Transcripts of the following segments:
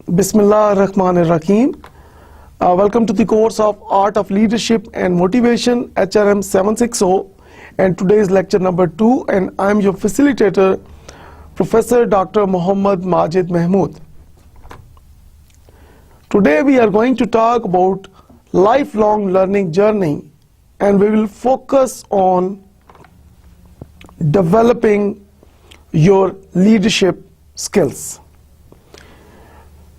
Bismillah ar-Rahman ar-Rahim. Welcome to the course of Art of Leadership and Motivation, HRM 760, and today's lecture number 2, and I'm your facilitator, Professor Dr. Muhammad Majid Mahmood. Today we are going to talk about lifelong learning journey, and we will focus on developing your leadership skills.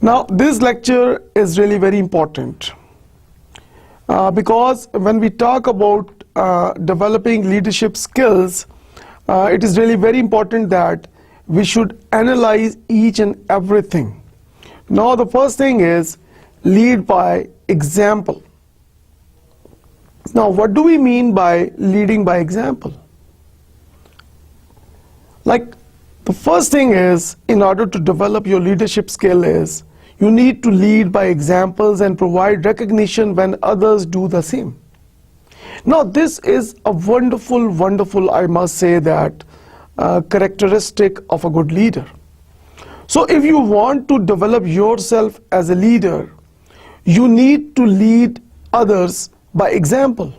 Now, this lecture is really very important because when we talk about developing leadership skills, it is really very important that we should analyze each and everything. Now, the first thing is lead by example. Now, what do we mean by leading by example? Like, the first thing is, in order to develop your leadership skill is, you need to lead by examples and provide recognition when others do the same. Now, this is a wonderful, I must say that, characteristic of a good leader. So, if you want to develop yourself as a leader, you need to lead others by example.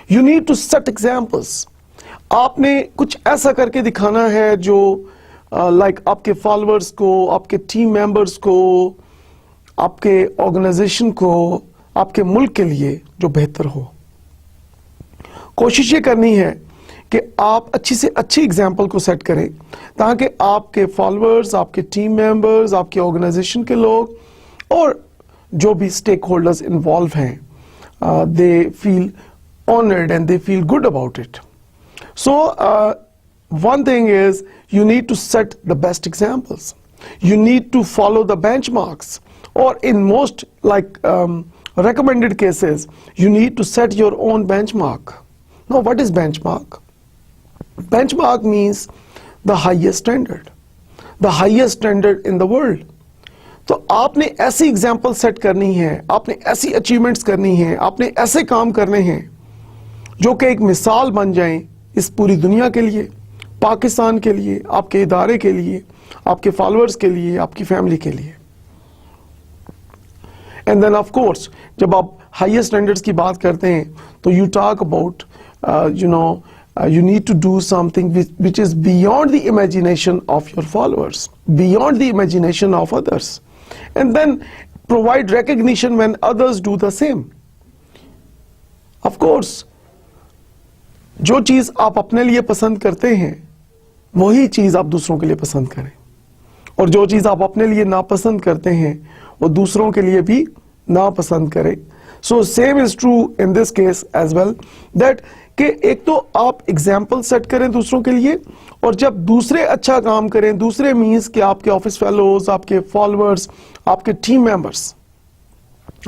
You need to set examples. आपने कुछ ऐसा करके दिखाना है जो like आपके followers को, आपके team members को, आपके ऑर्गेनाइजेशन को, आपके मुल्क के लिए जो बेहतर हो। कोशिश ये करनी है कि आप अच्छी से अच्छी एग्जाम्पल को सेट करें ताकि आपके फॉलोअर्स, आपके टीम मेंबर्स, आपके ऑर्गेनाइजेशन के लोग और जो भी स्टेक होल्डर्स इन्वॉल्व हैं, they feel honoured and they feel good about it. So one thing is you need to set the best examples. You need to follow the benchmarks, or in most recommended cases, you need to set your own benchmark. Now, what is benchmark? Benchmark means the highest standard in the world. तो आपने ऐसी example set करनी है, आपने ऐसी achievements करनी है, आपने ऐसे काम करने हैं जो कि एक मिसाल बन जाएं इस पूरी दुनिया के लिए, पाकिस्तान के लिए, आपके इदारे के लिए, आपके फॉलोअर्स के लिए, आपकी फैमिली के लिए. एंड देन ऑफ कोर्स जब आप हाईएस्ट स्टैंडर्ड्स की बात करते हैं तो you talk about you need to do something which is beyond the imagination of your followers, beyond the imagination of others, and then provide recognition when others do the same. Of course, जो चीज़ आप अपने लिए पसंद करते हैं वही चीज़ आप दूसरों के लिए पसंद करें, और जो चीज़ आप अपने लिए नापसंद करते हैं वो दूसरों के लिए भी नापसंद करें. So same is true in this case as well, that कि एक तो आप एग्जाम्पल सेट करें दूसरों के लिए, और जब दूसरे अच्छा काम करें, दूसरे मीन्स कि आपके ऑफिस फेलोज, आपके फॉलोअर्स, आपके टीम मेंबर्स,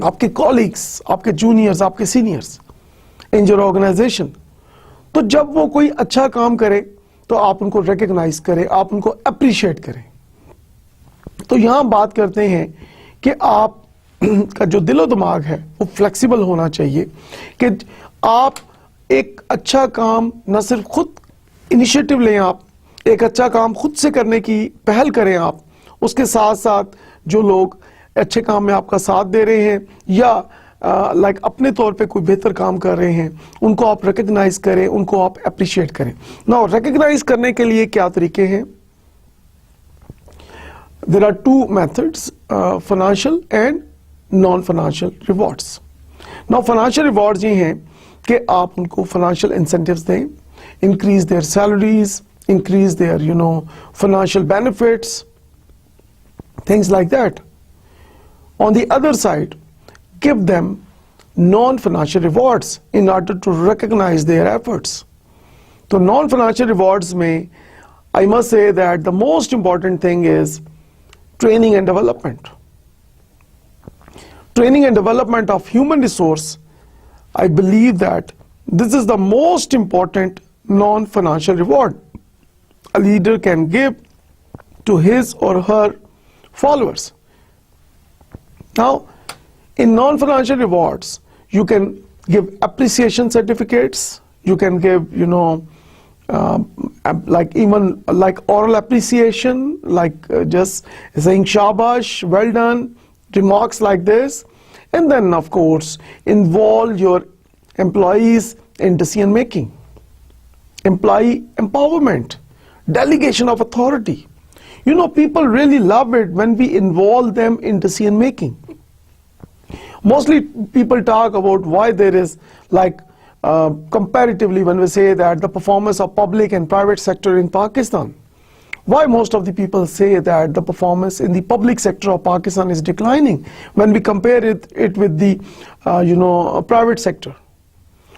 आपके कॉलीग्स, आपके जूनियर्स, आपके सीनियर्स इन योर ऑर्गेनाइजेशन, तो जब वो कोई अच्छा काम करे तो आप उनको रिकग्नाइज करें, आप उनको अप्रिशिएट करें. तो यहां बात करते हैं कि आप का जो दिलो दिमाग है वो फ्लेक्सिबल होना चाहिए कि आप एक अच्छा काम न सिर्फ खुद इनिशिएटिव लें, आप एक अच्छा काम खुद से करने की पहल करें, आप उसके साथ साथ जो लोग अच्छे काम में आपका साथ दे रहे हैं या अपने तौर पे कोई बेहतर काम कर रहे हैं उनको आप रिकग्नाइज करें, उनको आप अप्रिशिएट करें. नाउ रिकग्नाइज करने के लिए क्या तरीके हैं? There are two methods, financial and non financial rewards. Now financial rewards ये हैं कि आप उनको फाइनेंशियल इंसेंटिव्स दें, increase their salaries, increase their financial benefits, things like that. On the other side, give them non-financial rewards in order to recognize their efforts. So non-financial rewards में I must say that the most important thing is training and development. Training and development of human resource I believe that this is the most important non-financial reward a leader can give to his or her followers. Now, in non-financial rewards, you can give appreciation certificates, you can give, like oral appreciation, just saying shabash, well done, remarks like this. And then, of course, involve your employees in decision making, employee empowerment, delegation of authority. People really love it when we involve them in decision making. Mostly people talk about why there is, comparatively, when we say that the performance of public and private sector in Pakistan, why most of the people say that the performance in the public sector of Pakistan is declining when we compare it with the private sector,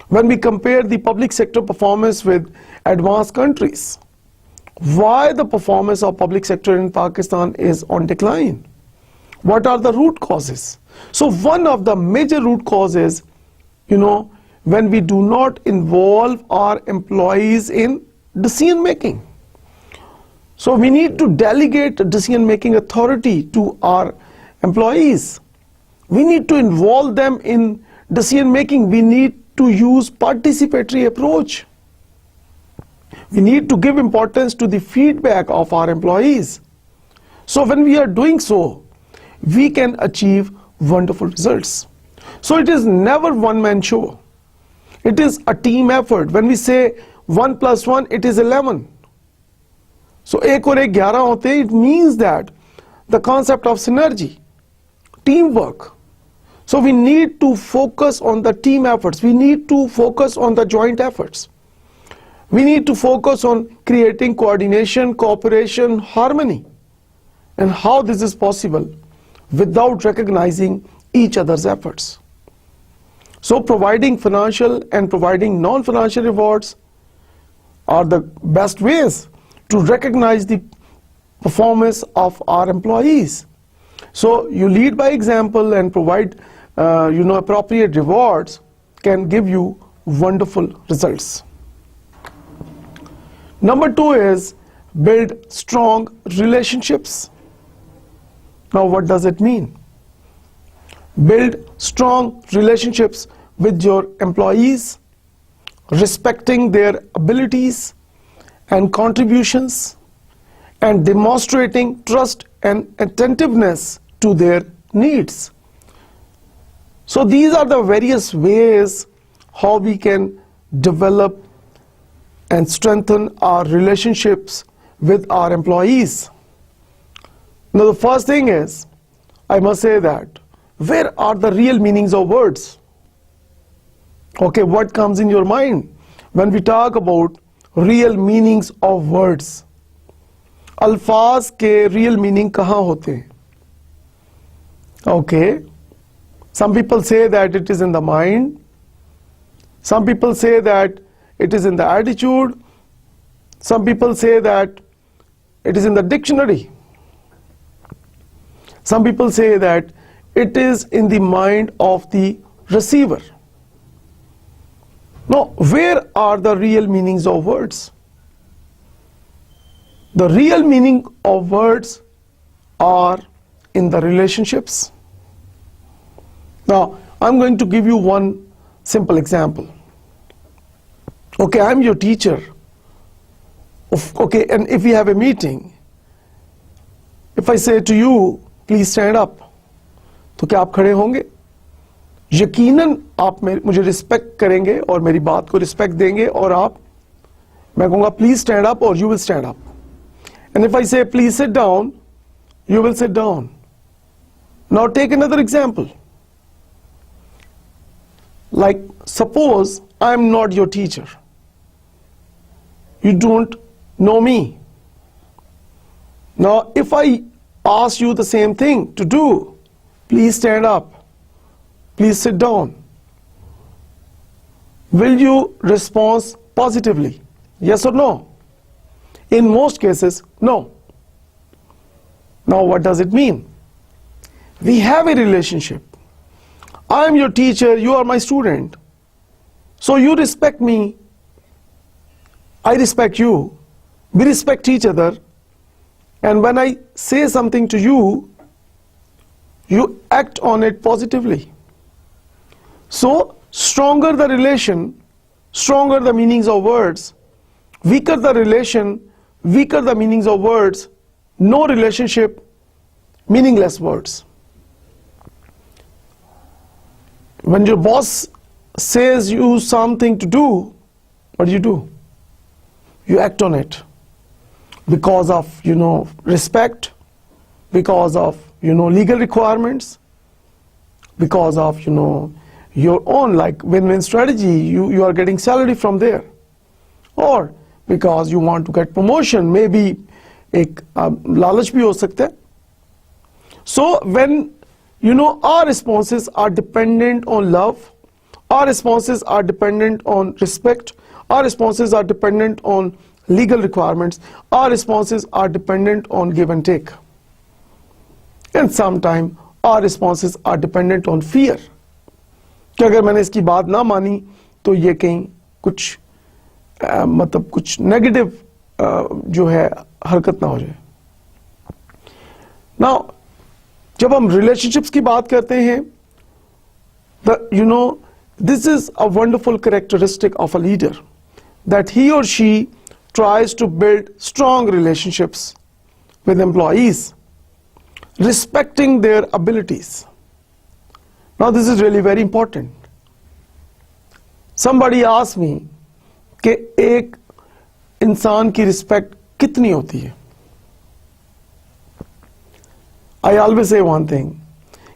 when we compare the public sector performance with advanced countries. Why the performance of public sector in Pakistan is on decline? What are the root causes? So one of the major root causes, when we do not involve our employees in decision making. So we need to delegate decision making authority to our employees. We need to involve them in decision making. We need to use participatory approach. We need to give importance to the feedback of our employees. So when we are doing so, we can achieve wonderful results. So it is never one-man show. It is a team effort. When we say 1 + 1, it is 11. So 1 और 1 11 होते, it means that the concept of synergy, teamwork. So we need to focus on the team efforts. We need to focus on the joint efforts. We need to focus on creating coordination, cooperation, harmony. And how this is possible without recognizing each other's efforts. So providing financial and providing non-financial rewards are the best ways to recognize the performance of our employees. So you lead by example and provide appropriate rewards can give you wonderful results. Number 2 is build strong relationships. Now what does it mean? Build strong relationships with your employees, respecting their abilities and contributions, and demonstrating trust and attentiveness to their needs. So these are the various ways how we can develop and strengthen our relationships with our employees. Now the first thing is, I must say that, where are the real meanings of words? Okay, what comes in your mind when we talk about real meanings of words? अल्फाज के real meaning कहाँ होते हैं? Okay, some people say that it is in the mind. Some people say that it is in the attitude. Some people say that it is in the dictionary. Some people say that it is in the mind of the receiver. Now, where are the real meanings of words? The real meaning of words are in the relationships. Now, I'm going to give you one simple example. Okay, I'm your teacher. Okay, and if we have a meeting, if I say to you, please stand up, तो क्या आप खड़े होंगे? यकीनन आप मुझे respect करेंगे और मेरी बात को रिस्पेक्ट देंगे और आप, मैं कहूँगा please stand up or you will stand up. And if I say please sit down, you will sit down. Now take another example. Like suppose I am not your teacher. You don't know me. Now if I ask you the same thing to do, please stand up, please sit down, will you respond positively? Yes or no? In most cases, no. Now what does it mean? We have a relationship. I am your teacher, you are my student. So you respect me, I respect you, we respect each other, and when I say something to you, you act on it positively. So stronger the relation, stronger the meanings of words. Weaker the relation, weaker the meanings of words. No relationship, meaningless words. When your boss says you something to do, what do? You act on it because of, respect, because of, legal requirements, because of, your own like win-win strategy. You are getting salary from there, or because you want to get promotion, maybe एक लालच भी हो सकता है. So when our responses are dependent on love, our responses are dependent on respect, our responses are dependent on legal requirements, our responses are dependent on give and take, and sometimes our responses are dependent on fear कि अगर मैंने इसकी बात ना मानी तो ये कहीं कुछ मतलब कुछ नेगेटिव जो है हरकत ना हो जाए. नाउ जब हम रिलेशनशिप्स की बात करते हैं, this is a wonderful characteristic of a leader, that he or she tries to build strong relationships with employees, respecting their abilities. Now this is really very important. Somebody asked me कि एक इंसान की respect कितनी होती है. I always say one thing,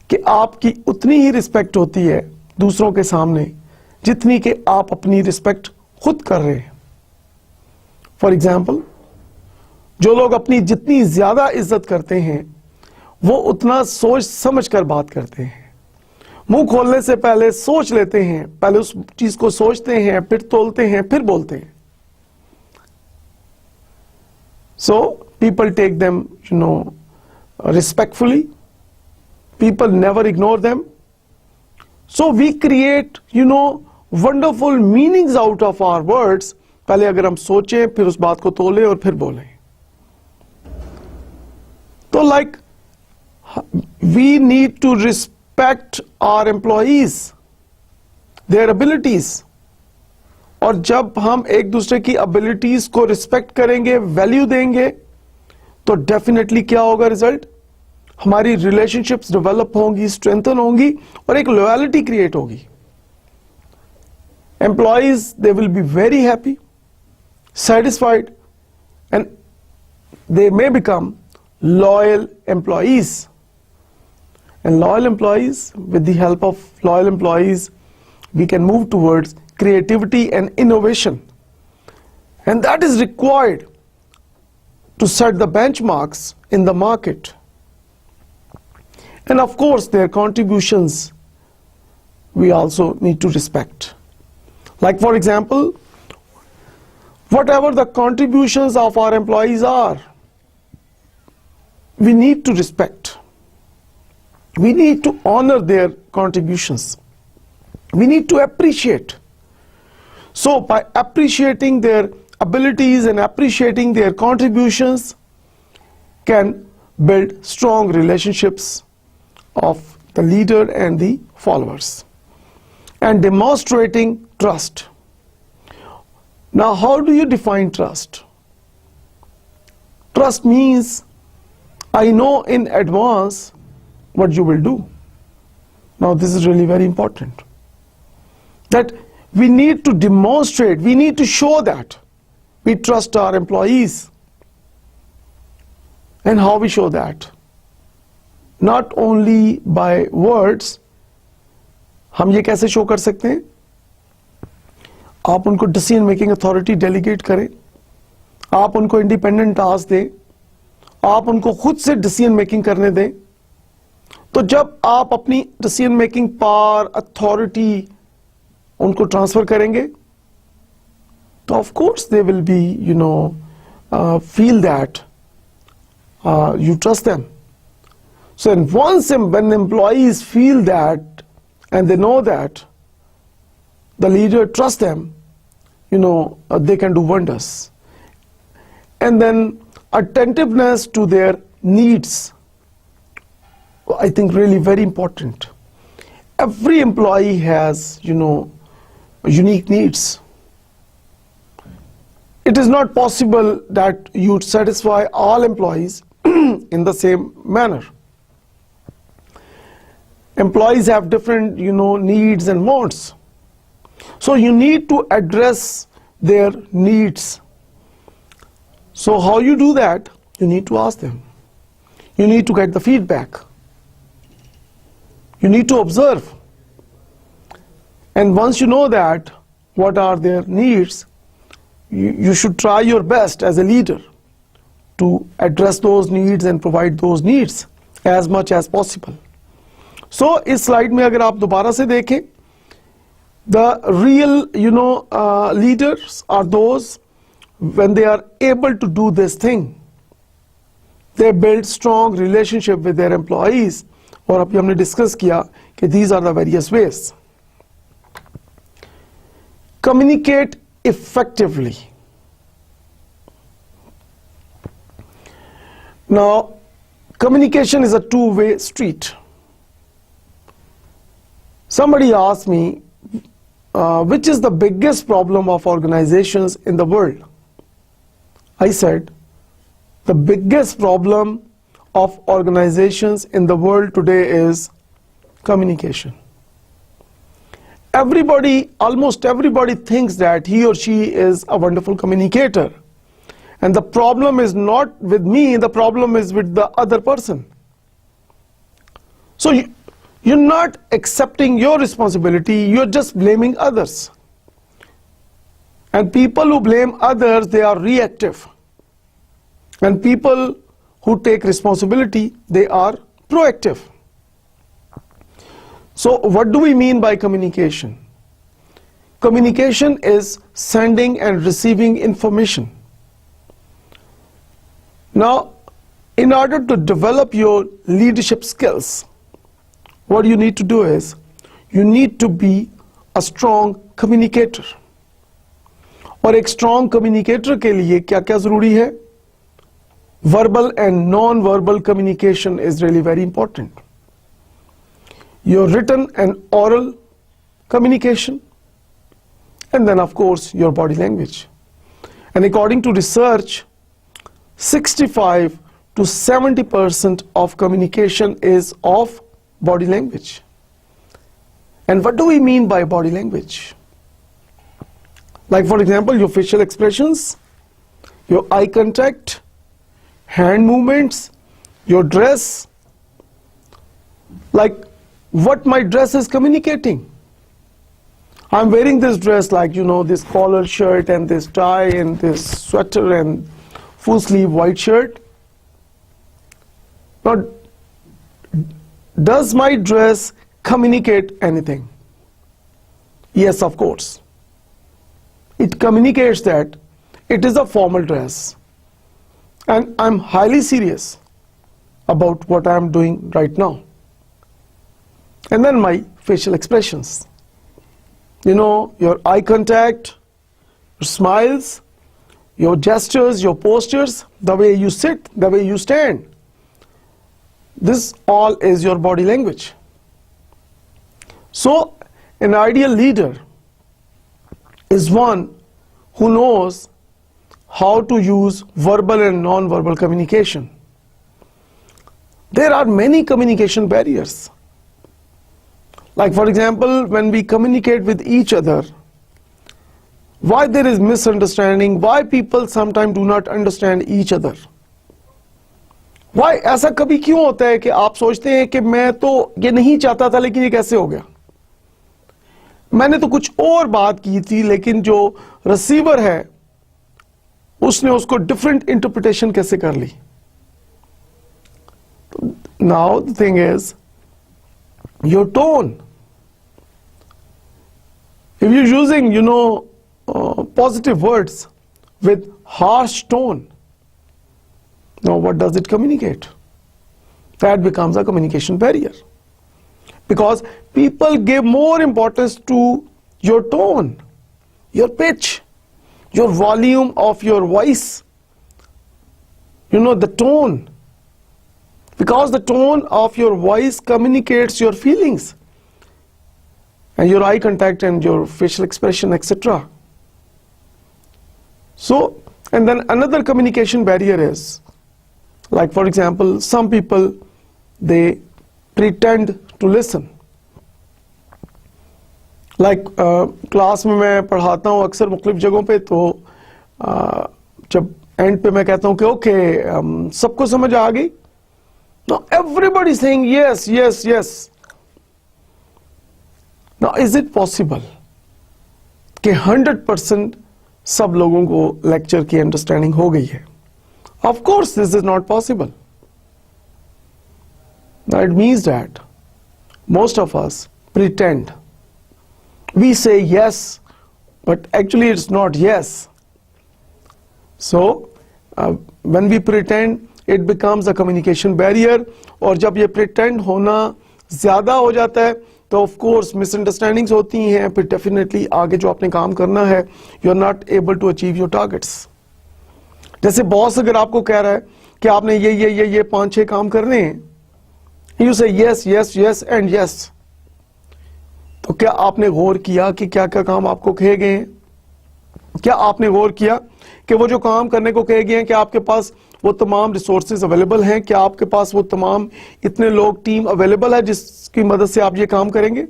कि आपकी उतनी ही रिस्पेक्ट होती है दूसरों के सामने जितनी कि आप अपनी रिस्पेक्ट खुद कर रहे हैं. फॉर एग्जाम्पल, जो लोग अपनी जितनी ज्यादा इज्जत करते हैं वो उतना सोच समझ कर बात करते हैं. मुंह खोलने से पहले सोच लेते हैं, पहले उस चीज को सोचते हैं, फिर तोलते हैं, फिर बोलते हैं. So people take them, respectfully. People never ignore them. So we create, wonderful meanings out of our words. पहले अगर हम सोचें, फिर उस बात को तोलें और फिर बोलें. तो like we need to respect our employees, their abilities. और जब हम एक दूसरे की एबिलिटीज को रिस्पेक्ट करेंगे, वैल्यू देंगे, तो डेफिनेटली क्या होगा रिजल्ट? हमारी रिलेशनशिप्स डेवलप होंगी, स्ट्रेंथन होंगी और एक लॉयल्टी क्रिएट होगी. Employees they will be very happy, satisfied, and they may become loyal employees. And loyal employees, with the help of loyal employees, we can move towards creativity and innovation. And that is required to set the benchmarks in the market. And of course, their contributions we also need to respect. Like for example, whatever the contributions of our employees are, we need to respect. We need to honor their contributions. We need to appreciate. So by appreciating their abilities and appreciating their contributions can build strong relationships of the leader and the followers. And demonstrating trust. Now, how do you define trust? Trust means I know in advance what you will do. Now, this is really very important. That we need to demonstrate, we need to show that we trust our employees. And how we show that? Not only by words. हम ये कैसे show कर सकते हैं? आप उनको decision making authority delegate करें, आप उनको इंडिपेंडेंट टास्क दें, आप उनको खुद से डिसीजन मेकिंग करने दें. तो जब आप अपनी डिसीजन मेकिंग पावर, अथॉरिटी उनको ट्रांसफर करेंगे, तो of course they will be feel that you trust them. So when employees feel that and they know that the leader trusts them, they can do wonders. And then attentiveness to their needs, I think really very important. Every employee has, unique needs. It is not possible that you satisfy all employees in the same manner. Employees have different, needs and wants. So you need to address their needs. So how you do that? You need to ask them. You need to get the feedback. You need to observe. And once you know that, what are their needs, you should try your best as a leader to address those needs and provide those needs as much as possible. So इस slide में अगर आप दोबारा से देखें, the real leaders are those when they are able to do this thing, they build strong relationship with their employees. और अभी हमने डिस्कस किया कि these are the various ways. Communicate effectively. Now, communication is a two-way street. Somebody asked me, which is the biggest problem of organizations in the world? I said, the biggest problem of organizations in the world today is communication. Almost everybody thinks that he or she is a wonderful communicator. And the problem is not with me, the problem is with the other person. So you're not accepting your responsibility, you're just blaming others. And people who blame others, they are reactive. And people who take responsibility, they are proactive. So what do we mean by communication? Communication is sending and receiving information. Now, in order to develop your leadership skills, what you need to do is, you need to be a strong communicator. और एक strong communicator के लिए क्या क्या ज़रूरी है? Verbal and non-verbal communication is really very important. Your written and oral communication, and then of course your body language. And according to research, 65 to 70% of communication is of body language. And what do we mean by body language? Like for example, your facial expressions, your eye contact, hand movements, your dress, like what my dress is communicating. I'm wearing this dress like, this collar shirt and this tie and this sweater and full sleeve white shirt. Now, does my dress communicate anything? Yes, of course. It communicates that it is a formal dress. And I'm highly serious about what I'm doing right now. And then my facial expressions. Your eye contact, your smiles, your gestures, your postures, the way you sit, the way you stand. This all is your body language. So, an ideal leader is one who knows how to use verbal and non-verbal communication. There are many communication barriers. Like for example, when we communicate with each other, why there is misunderstanding, why people sometimes do not understand each other. Why ऐसा कभी क्यों होता है कि आप सोचते हैं कि मैं तो ये नहीं चाहता था लेकिन ये कैसे हो गया? मैंने तो कुछ और बात की थी लेकिन जो रिसीवर है उसने उसको डिफरेंट इंटरप्रिटेशन कैसे कर ली? Now the thing is your tone. If you're using, positive words with harsh tone, now what does it communicate? That becomes a communication barrier. Because people give more importance to, your tone, your pitch, your volume of your voice, the tone. Because the tone of your voice communicates your feelings and your eye contact and your facial expression, etc. So, and then another communication barrier is, like for example, some people, they pretend to listen. Like class में मैं पढ़ाता हूँ अक्सर मुख्तलिफ जगहों पे, तो जब एंड पे मैं कहता हूँ कि ओके सबको समझ आ गई, now everybody is saying yes, yes, yes. Now is it possible कि 100% सब लोगों को लेक्चर की अंडरस्टैंडिंग हो गई है? Of course this is not possible. Now it means that most of us pretend. We say yes, but actually it's not yes. So when we pretend, it becomes a communication barrier. और जब ये pretend होना ज़्यादा हो जाता है, तो of course misunderstandings होती हैं, फिर definitely आगे जो आपने काम करना है, you are not able to achieve your targets. जैसे बॉस अगर आपको कह रहा है कि आपने ये 5-6 काम करने हैं, you say yes, yes, yes and yes. तो क्या आपने गौर किया कि क्या क्या काम आपको कहे गए हैं? क्या आपने गौर किया कि वो जो काम करने को कहे गए हैं, क्या आपके पास वो तमाम रिसोर्सेज अवेलेबल हैं? क्या आपके पास वो तमाम इतने लोग टीम अवेलेबल है जिसकी मदद से आप ये काम करेंगे?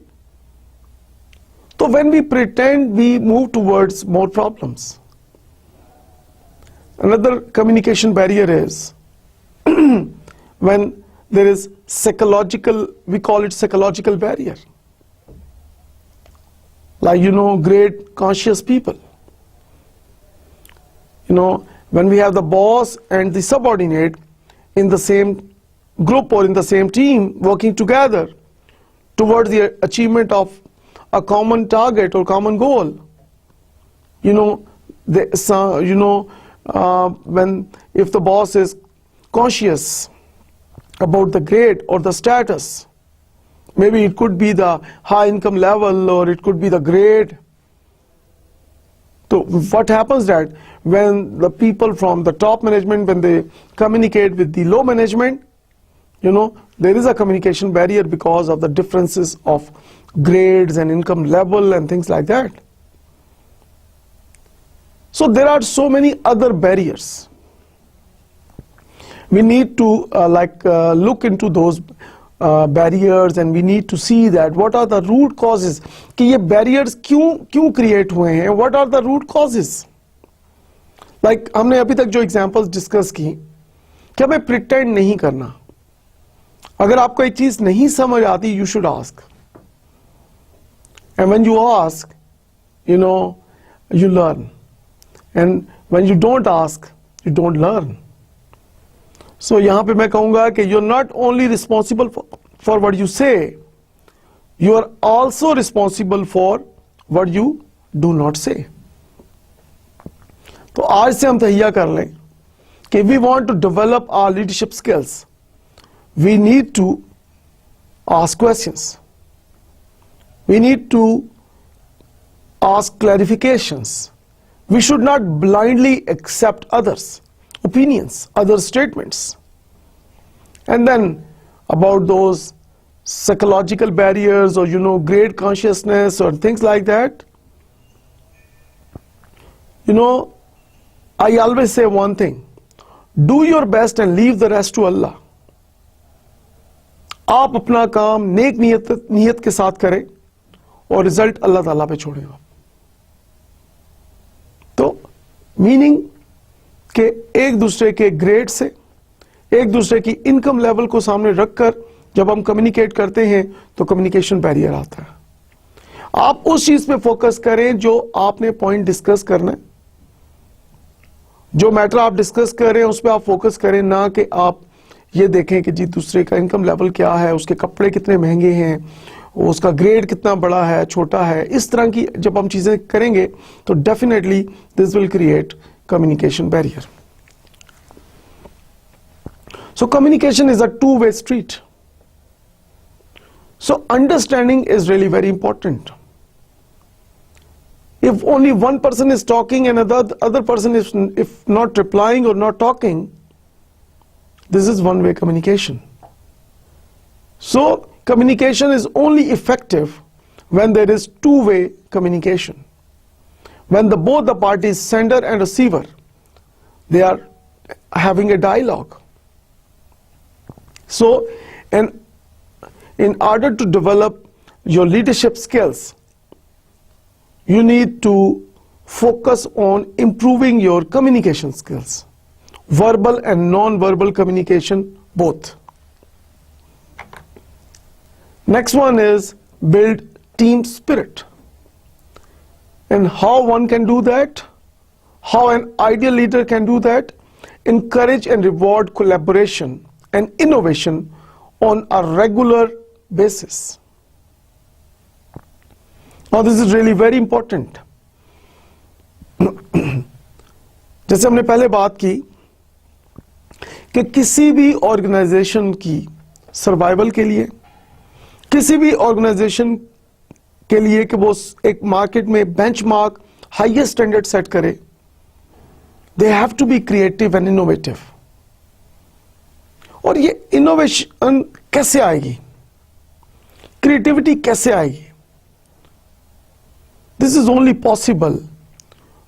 तो when we pretend, we move towards more problems. Another communication barrier is when there is psychological, we call it psychological barrier. Like, great conscious people. When we have the boss and the subordinate in the same group or in the same team working together towards the achievement of a common target or common goal, when if the boss is conscious about the grade or the status, maybe it could be the high income level or it could be the grade. So what happens that when the people from the top management, when they communicate with the low management, there is a communication barrier because of the differences of grades and income level and things like that. So there are so many other barriers. We need to look into those barriers and we need to see that what are the root causes कि ये barriers क्यों create हुए हैं? What are the root causes? Like हमने अभी तक जो examples discuss की कि हमें pretend नहीं करना. अगर आपको एक चीज नहीं समझ आती, you should ask. And when you ask, you learn. And when you don't ask, you don't learn. So यहाँ पे मैं कहूँगा कि you're not only responsible for what you say, you are also responsible for what you do not say. तो आज से हम तहिया कर लें कि if we want to develop our leadership skills, we need to ask questions. We need to ask clarifications. We should not blindly accept others' opinions, other statements. And then about those psychological barriers or grade consciousness or things like that, I always say one thing: do your best and leave the rest to Allah. आप अपना काम नेक नियत के साथ करें और result अल्लाह ताला पे छोड़ेगा. तो मीनिंग कि एक दूसरे के ग्रेड से, एक दूसरे की इनकम लेवल को सामने रखकर जब हम कम्युनिकेट करते हैं तो कम्युनिकेशन बैरियर आता है. आप उस चीज पे फोकस करें जो आपने पॉइंट डिस्कस करना है, जो मैटर आप डिस्कस कर रहे हैं उस पर आप फोकस करें, ना कि आप ये देखें कि जी दूसरे का इनकम लेवल क्या है, उसके कपड़े कितने महंगे हैं, उसका ग्रेड कितना बड़ा है, छोटा है. इस तरह की जब हम चीजें करेंगे तो definitely this will create communication barrier. So communication is a two-way street. So understanding is really very important. If only one person is talking and other person is if not replying or not talking, this is one-way communication. So communication is only effective when there is two-way communication. When both the parties, sender and receiver, they are having a dialogue. So in order to develop your leadership skills, you need to focus on improving your communication skills, verbal and non-verbal communication both. Next one is build team spirit. And how one can do that? How an ideal leader can do that? Encourage and reward collaboration and innovation on a regular basis. Now this is really very important. जैसे हमने पहले बात की कि किसी भी organisation की survival के लिए, किसी भी ऑर्गेनाइजेशन के लिए कि वो एक मार्केट में बेंचमार्क हाईएस्ट स्टैंडर्ड सेट करे, they have to be creative and innovative. और ये इनोवेशन कैसे आएगी, क्रिएटिविटी कैसे आएगी? This is only possible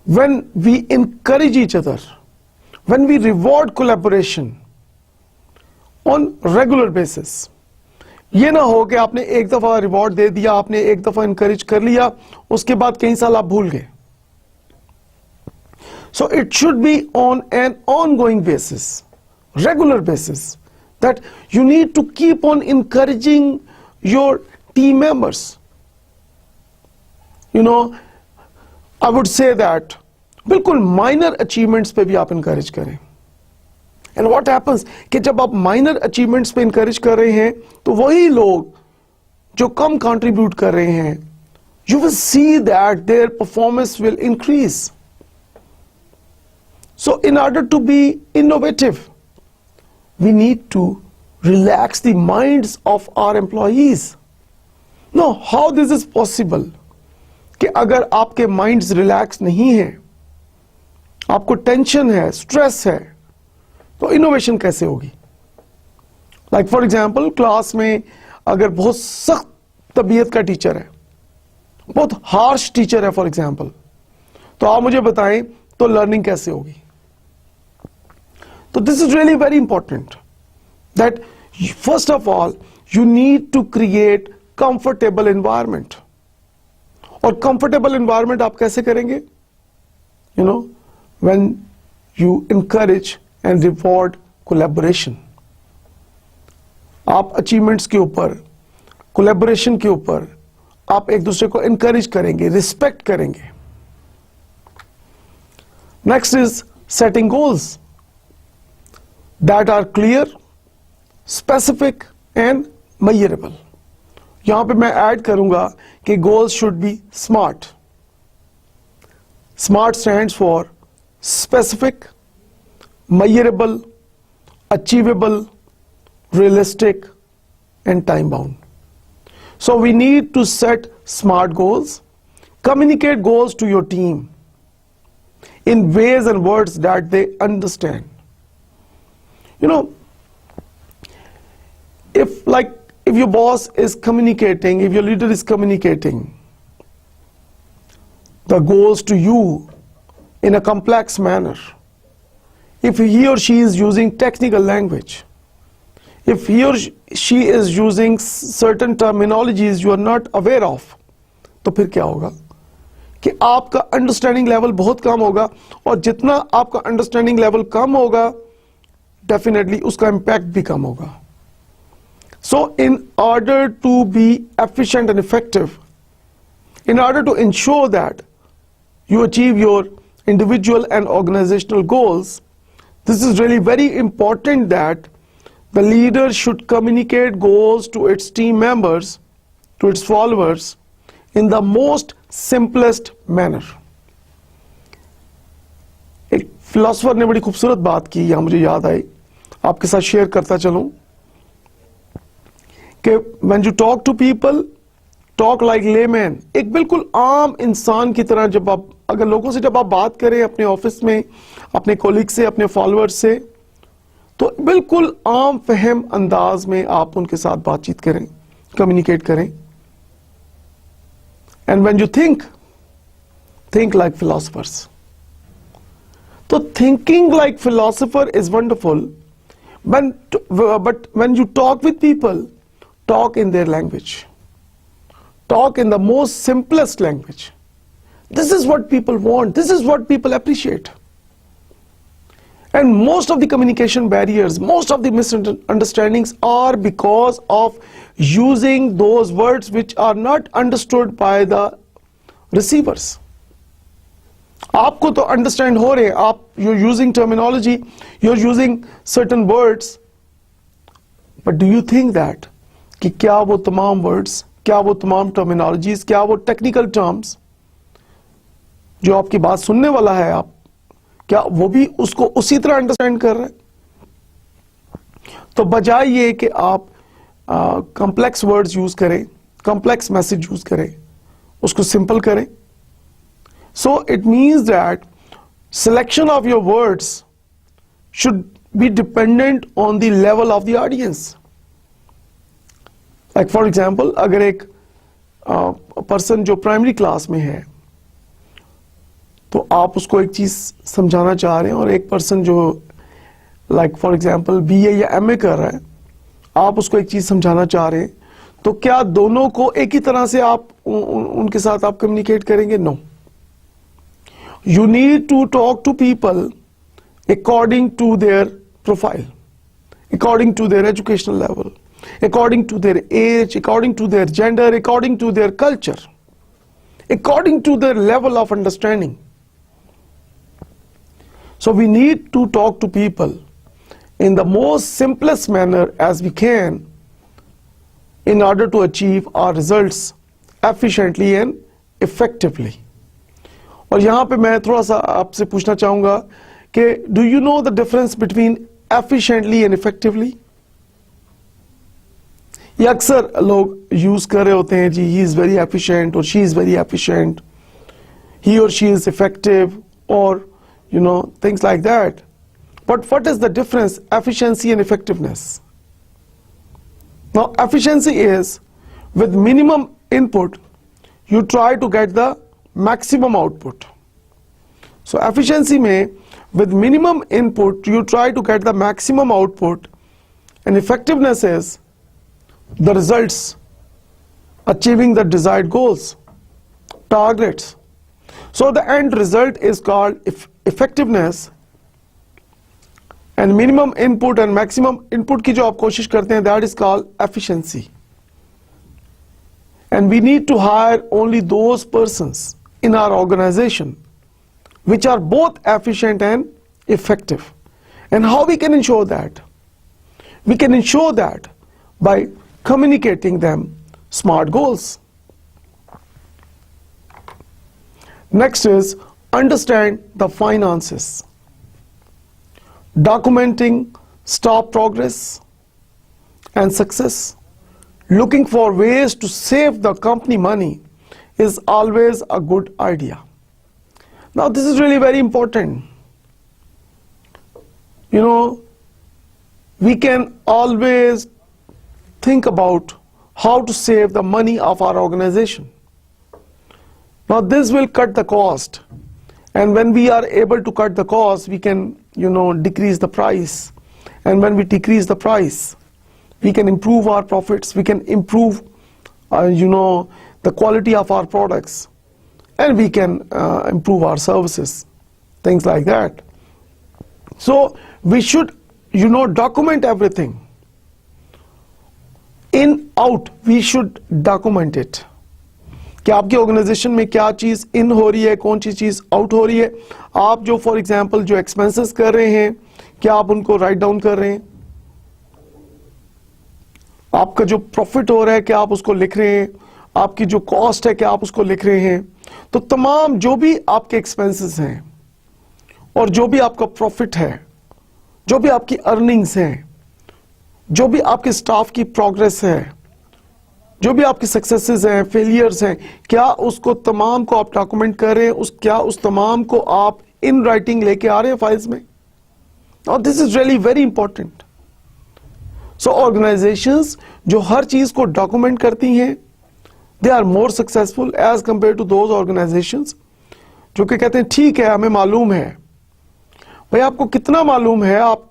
when we encourage each other, when we reward collaboration on regular basis. ये ना हो कि आपने एक दफा रिवॉर्ड दे दिया, आपने एक दफा encourage कर लिया, उसके बाद कई साल आप भूल गए. So it should be on an ongoing basis, regular basis, that you need to keep on encouraging your team members. You know, I would say that बिल्कुल minor achievements पे भी आप encourage करें. And what happens कि जब आप minor achievements पे encourage कर रहे हैं, तो वही लोग जो कम contribute कर रहे हैं, you will see that their performance will increase. So in order to be innovative, we need to relax the minds of our employees. Now, how this is possible? कि अगर आपके माइंड्स रिलैक्स नहीं है, आपको tension है, stress है, तो innovation कैसे होगी? लाइक फॉर एग्जांपल, क्लास में अगर बहुत सख्त तबीयत का टीचर है, बहुत हार्श टीचर है फॉर एग्जांपल, तो आप मुझे बताएं तो लर्निंग कैसे होगी? तो this is really very important that first of all you need to create comfortable environment. और कंफर्टेबल एनवायरनमेंट आप कैसे करेंगे? You know, when you encourage and reward collaboration. आप अचीवमेंट्स के ऊपर, कोलैबोरेशन के ऊपर आप एक दूसरे को इनकरेज करेंगे, रिस्पेक्ट करेंगे. Next is setting goals that are clear, specific and measurable. यहां पे मैं ऐड करूंगा कि goals should be SMART. SMART stands for specific, measurable, achievable, realistic and time bound. So we need to set smart goals, communicate goals to your team in ways and words that they understand. You know, if your boss is communicating, if your leader is communicating the goals to you in a complex manner, if he or she is using technical language, if he or she is using certain terminologies you are not aware of, तो फिर क्या होगा कि आपका understanding level बहुत कम होगा, और जितना आपका अंडरस्टैंडिंग लेवल कम होगा, डेफिनेटली उसका इम्पैक्ट भी कम होगा. So in order to be efficient and effective, in order to ensure that you achieve your individual and organizational goals, this is really very important that the leader should communicate goals to its team members, to its followers, in the most simplest manner. एक philosopher ने बड़ी खूबसूरत बात की, यहां मुझे याद आई, आपके साथ शेयर करता चलूं कि when you talk to people, talk like layman, एक बिल्कुल आम इंसान की तरह जब आप अगर लोगों से जब आप बात करें अपने ऑफिस में, अपने कोलिग से, अपने फॉलोअर्स से, तो बिल्कुल आम फहम अंदाज में आप उनके साथ बातचीत करें, कम्युनिकेट करें. And when you think like philosophers. So thinking like philosopher is wonderful, but when you talk with people, talk in their language. Talk in the most simplest language. This is what people want. This is what people appreciate. And most of the communication barriers, most of the misunderstandings are because of using those words which are not understood by the receivers. आपको तो understand हो रहे हैं, आप you're using terminology, you're using certain words, but do you think that कि क्या वो तमाम words, क्या वो तमाम terminologies, क्या वो technical terms जो आपकी बात सुनने वाला है, आप क्या वो भी उसको उसी तरह अंडरस्टैंड कर रहे हैं? तो बजाय ये कि आप complex words यूज करें, complex message यूज करें, उसको simple करें. So it means that selection of your words should be dependent on the level of the audience. Like for example, अगर एक person जो primary class में है, तो आप उसको एक चीज समझाना चाह रहे हैं, और एक person जो like for example BA या MA कर रहा है, आप उसको एक चीज समझाना चाह रहे हैं, तो क्या दोनों को एक ही तरह से आप उनके साथ आप कम्युनिकेट करेंगे? No. You need to talk to people according to their profile, according to their educational level, according to their age, according to their gender, according to their culture, according to their level of understanding. So we need to talk to people in the most simplest manner as we can in order to achieve our results efficiently and effectively. और यहां पे मैं थोड़ा सा आपसे पूछना चाहूंगा कि do you know the difference between efficiently and effectively? ये अक्सर लोग यूज कर रहे होते हैं, जी ही इज वेरी एफिशिएंट और शी इज वेरी एफिशिएंट, ही और शी इज इफेक्टिव, और you know things like that. But what is the difference efficiency and effectiveness? Now efficiency is with minimum input you try to get the maximum output. So efficiency में with minimum input you try to get the maximum output, and effectiveness is the results, achieving the desired goals, targets. So the end result is called effectiveness, and minimum input and maximum input की जो आप कोशिश करते हैं, that is called efficiency. And we need to hire only those persons in our organization which are both efficient and effective. And how we can ensure that? We can ensure that by communicating them smart goals. Next is understand the finances. Documenting staff progress and success. Looking for ways to save the company money is always a good idea. Now this is really very important. You know, we can always think about how to save the money of our organization. Now this will cut the cost, and when we are able to cut the cost, we can, you know, decrease the price, and when we decrease the price, we can improve our profits, we can improve you know, the quality of our products, and we can improve our services, things like that. So we should, you know, document everything. In, out, we should document it. कि आपकी organisation में क्या चीज इन हो रही है, कौन सी चीज आउट हो रही है. आप जो फॉर एग्जांपल जो एक्सपेंसेस कर रहे हैं, क्या आप उनको राइट डाउन कर रहे हैं? आपका जो प्रॉफिट हो रहा है क्या आप उसको लिख रहे हैं? आपकी जो कॉस्ट है क्या आप उसको लिख रहे हैं? तो तमाम जो भी आपके एक्सपेंसेस हैं और जो भी आपका प्रॉफिट है, जो भी आपकी अर्निंग्स हैं, जो भी आपके स्टाफ की प्रोग्रेस है, जो भी आपकी सक्सेसेस हैं, फेलियर्स हैं, क्या उसको तमाम को आप डॉक्यूमेंट कर रहे हैं, क्या उस तमाम को आप इन राइटिंग लेके आ रहे हैं फाइल्स में? और this is really very important. So organisations जो हर चीज को डॉक्यूमेंट करती हैं, they are more successful as compared to those organisations जो कि कहते हैं ठीक है हमें मालूम है. भाई आपको कितना मालूम है? आप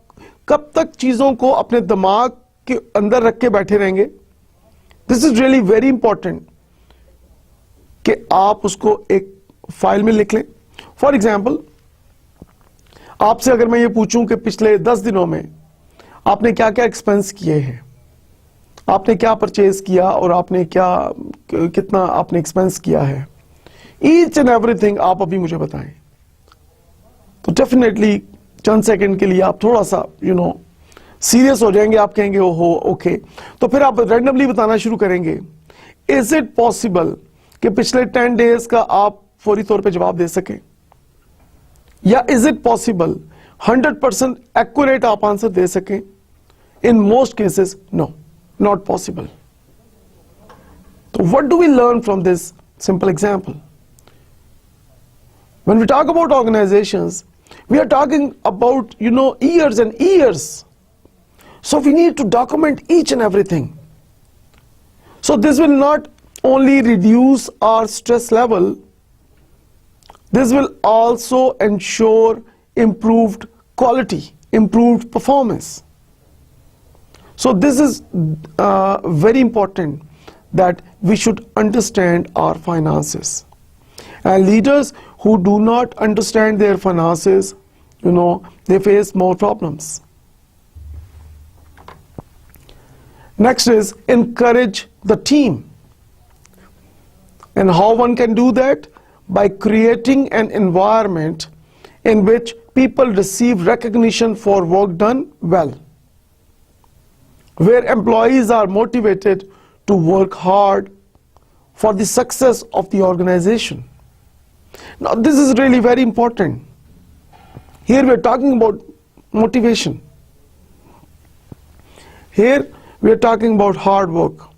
कब तक चीजों को अपने दिमाग के अंदर रख के बैठे रहेंगे? This is really very important कि आप उसको एक फाइल में लिख लें. फॉर एग्जाम्पल, आपसे अगर मैं ये पूछूं कि पिछले 10 दिनों में आपने क्या क्या एक्सपेंस किए हैं, आपने क्या परचेज किया और आपने कितना आपने एक्सपेंस किया है, ईच एंड एवरीथिंग आप अभी मुझे बताएं. तो डेफिनेटली चंद सेकंड के लिए आप थोड़ा सा सीरियस हो जाएंगे. आप कहेंगे ओहो ओके. तो फिर आप रैंडमली बताना शुरू करेंगे. इज इट पॉसिबल कि पिछले 10 डेज का आप फौरी तौर पे जवाब दे सकें? या इज इट पॉसिबल 100% एक्यूरेट आप आंसर दे सकें? In most cases no, not possible. तो what do we learn from this simple example? When we talk about organizations, we are talking about, years and years. So we need to document each and everything. So this will not only reduce our stress level, this will also ensure improved quality, improved performance. So this is very important that we should understand our finances. And leaders who do not understand their finances, they face more problems. Next is encourage the team. And how one can do that? By creating an environment in which people receive recognition for work done well, where employees are motivated to work hard for the success of the organization. Now this is really very important. Here we are talking about motivation. Here we are talking about hard work.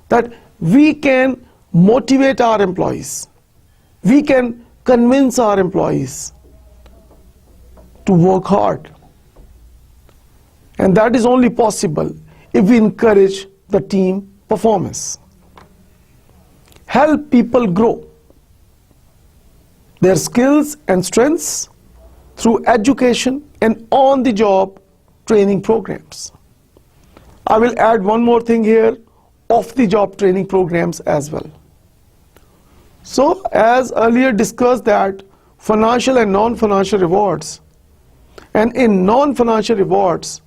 That we can motivate our employees. We can convince our employees to work hard. And that is only possible if we encourage the team performance. Help people grow their skills and strengths through education and on-the-job training programs. I will add one more thing here, off-the-job training programs as well. So, as earlier discussed that financial and non-financial rewards, and in non-financial rewards,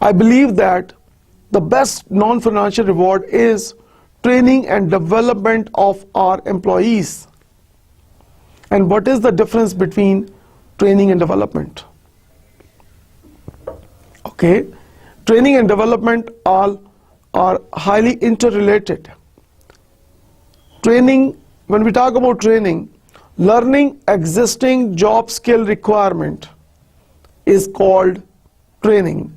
I believe that the best non-financial reward is training and development of our employees. And what is the difference between training and development? Okay, training and development are highly interrelated. Training, when we talk about training, learning existing job skill requirement is called training,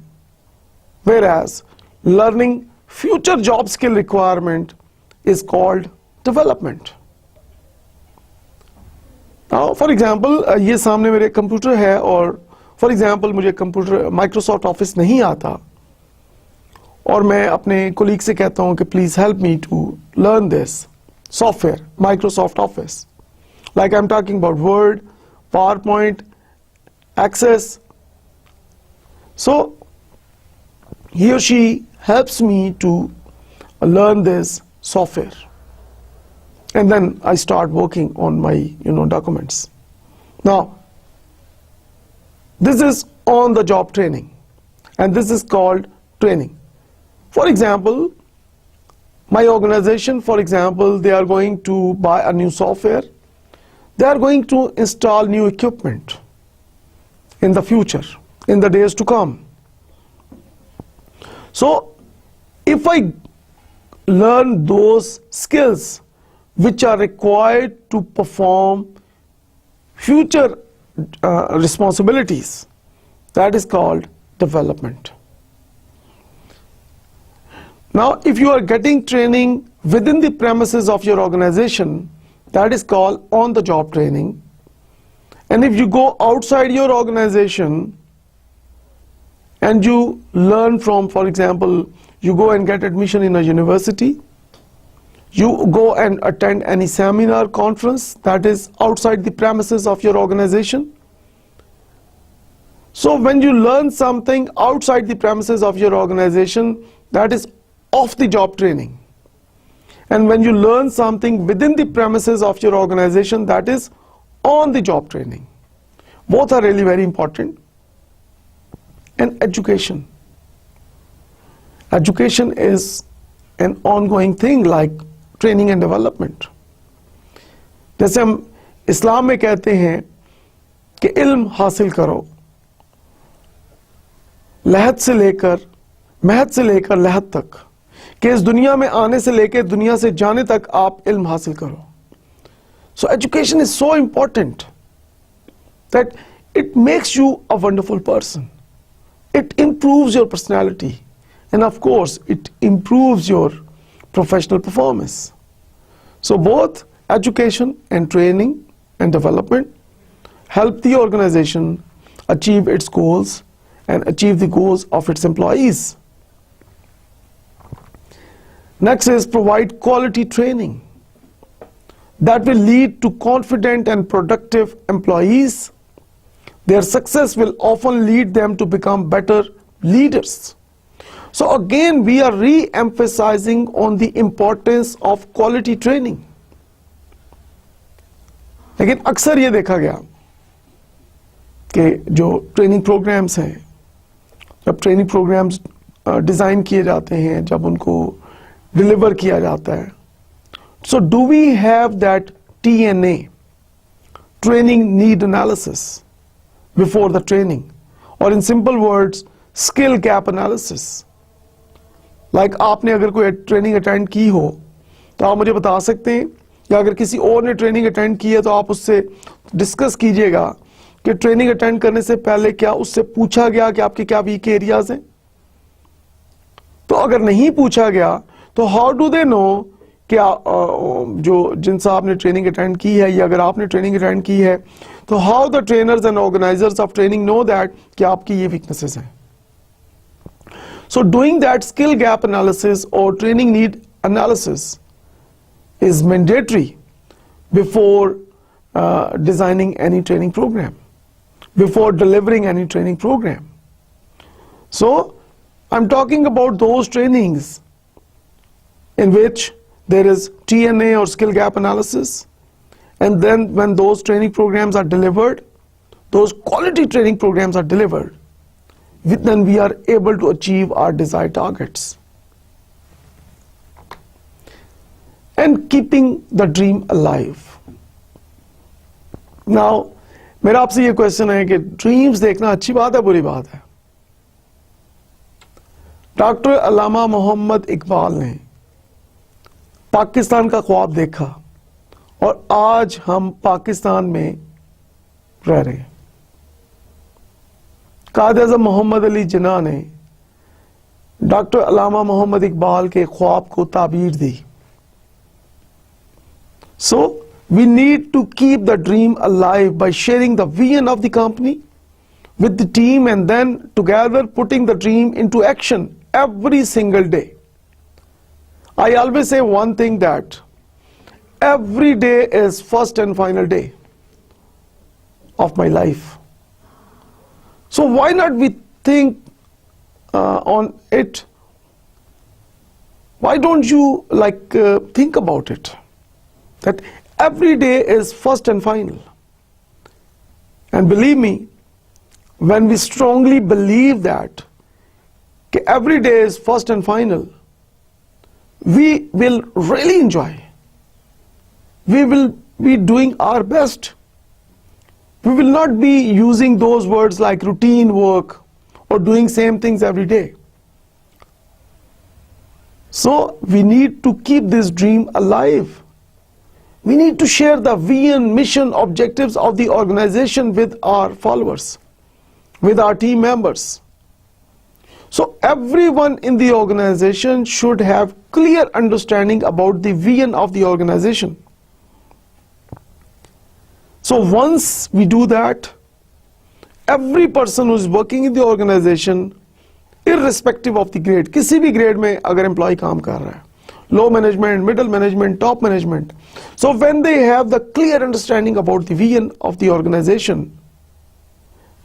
whereas learning future job skill requirement is called development. Now, for example, ये सामने मेरे computer है और for example मुझे computer Microsoft office नहीं आता और मैं अपने कोलीग से कहता हूँ कि please help me to learn this software Microsoft Office, like I am talking about Word, PowerPoint, Access. So he or she helps me to learn this software, and then I start working on my documents. Now this is on the job training, and this is called training. For example, my organization, for example, they are going to buy a new software, they are going to install new equipment in the future, in the days to come. So if I learn those skills which are required to perform future responsibilities, that is called development. Now, if you are getting training within the premises of your organization, that is called on-the-job training. And if you go outside your organization and you learn from, for example, you go and get admission in a university, you go and attend any seminar, conference that is outside the premises of your organization. So when you learn something outside the premises of your organization, that is off-the-job training. And when you learn something within the premises of your organization, that is on-the-job training. Both are really very important. And education. Education is an ongoing thing like training and development. जैसे हम इस्लाम में कहते हैं कि इल्म हासिल करो, लहद से लेकर महद से लेकर लहद तक, कि इस दुनिया में आने से लेकर दुनिया से जाने तक आप इल्म हासिल करो. So education is so important that it makes you a wonderful person. It improves your personality, and of course it improves your professional performance. So both education and training and development help the organization achieve its goals and achieve the goals of its employees. Next is provide quality training that will lead to confident and productive employees. Their success will often lead them to become better leaders. So again, we are re-emphasizing on the importance of quality training. लेकिन अक्सर ये देखा गया कि जो training programmes हैं, जब training programmes design किए जाते हैं, जब उनको डिलीवर किया जाता है, so do we have that TNA, training need analysis, before the training, or in simple words, skill gap analysis? Like आपने अगर कोई ट्रेनिंग अटेंड की हो तो आप मुझे बता सकते हैं, या अगर किसी और ने ट्रेनिंग अटेंड की है तो आप उससे डिस्कस कीजिएगा कि ट्रेनिंग अटेंड करने से पहले क्या उससे पूछा गया कि आपके क्या वीक एरियाज हैं. तो अगर नहीं पूछा गया तो हाउ डू दे नो कि जो जिनसे आपने ट्रेनिंग अटेंड की है, या अगर आपने ट्रेनिंग अटेंड की है तो how the trainers and organisers of training know that कि आपकी ये वीकनेसेस हैं. So doing that skill gap analysis or training need analysis is mandatory before designing any training program, before delivering any training program. So I'm talking about those trainings in which there is TNA or skill gap analysis, and then when those training programs are delivered, those quality training programs are delivered, then we are able to achieve our desired targets. And keeping the dream alive. Now, मेरा आपसे ये question है कि dreams देखना अच्छी बात है, बुरी बात है? डॉक्टर अल्लामा मोहम्मद इकबाल ने पाकिस्तान का ख्वाब देखा और आज हम पाकिस्तान में रह रहे हैं. कायद-ए-आज़म मोहम्मद अली जिन्ना ने डॉक्टर अल्लामा मोहम्मद इकबाल के ख्वाब को ताबीर दी. So we need to keep the dream alive by sharing the vision of the company with the team, and then together putting the dream into action every single day. I always say one thing, that every day is first and final day of my life. So why not we think on it? Why don't you think about it? That every day is first and final. And believe me, when we strongly believe that every day is first and final, we will really enjoy. We will be doing our best. We will not be using those words like routine work or doing same things every day. So we need to keep this dream alive. We need to share the vision, mission, objectives of the organization with our followers, with our team members. So everyone in the organization should have clear understanding about the vision of the organization. So once we do that, every person who is working in the organization, irrespective of the grade, किसी भी grade में अगर employee काम कर रहा है, low management, middle management, top management, so when they have the clear understanding about the vision of the organization,